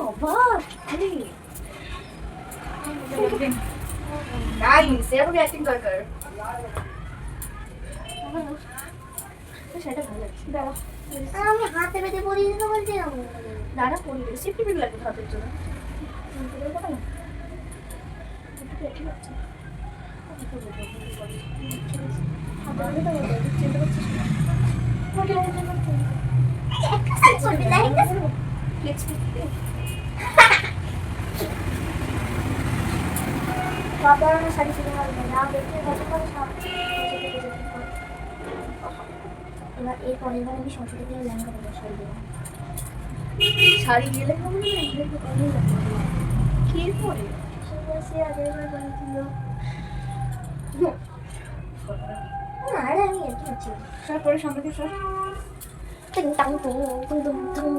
অবাক আরে নাইস এরকম অ্যাক্টিং দরকার সেটা ভালো লাগছে দাঁড়া আমি হাতে বেঁধে পরিয়ে দিতে বলছিলাম। দাঁড়া পরি সেফটি পিন লাগবে হাতের জন্য ঠিক আছে শাড়ি ছিল না দেখতে কত করে এবার এই পরের বার আমি সংসদে গিয়ে লেহেঙ্গা দেবো শাড়ি দেবো শাড়ি গেলে হবে না এগুলো তো কমই লাগবে কি পরে সে আগের বার বলেছিল না আরে আমি আর কি হচ্ছে সব পরে সামনে দিয়ে সব টিং টাং টুং টুং টুং টুং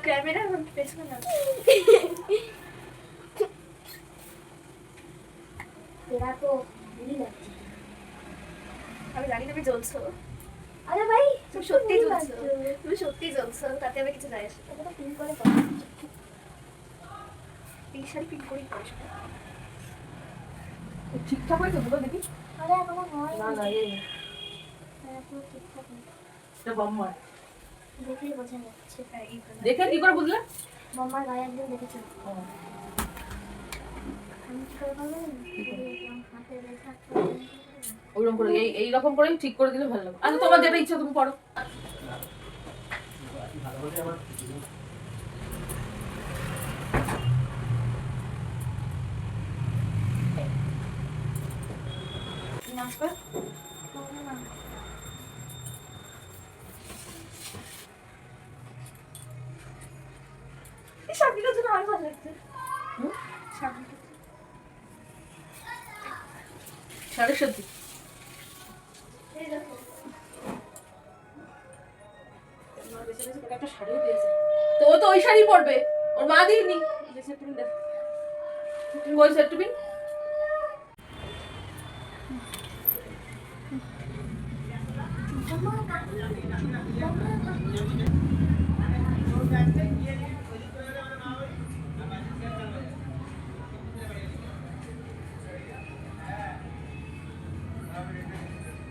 ক্যামেরা পেছনে না तेरा तो नहीं लगती আমি জানি তুমি জ্বলছো अरे भाई তুমি সত্যি জ্বলছো তুমি সত্যি জ্বলছো তাতে আমি কিছু যাই আসে এটা তো পিন করে এই শাড়ি পিন করেই পড়েছো ঠিকঠাক হয়েছে দুটো দেখি আরে এখনো হয় না না এই এখনো ঠিকঠাক নেই এটা বম্মার দেখলেই বোঝা যাচ্ছে দেখে কি করে বুঝলে মামার গায়ে একদিন দেখেছি আমি কি করে বলবো হাতে রেখা ওইরকম করে এই রকম করে ঠিক করে দিলে ভালো লাগবে আচ্ছা তোমার যেটা ইচ্ছা তুমি পড়ো নমস্কার এই শাড়িটার জন্য আরো ভালো লাগছে শাড়িটা 7:30 এই দেখো একটা শাড়িও দিয়েছে তো ও তো ওই শাড়ি পরবে ওর মা দিইনি সেট পিন দেখ তুমি ওই সেট পিন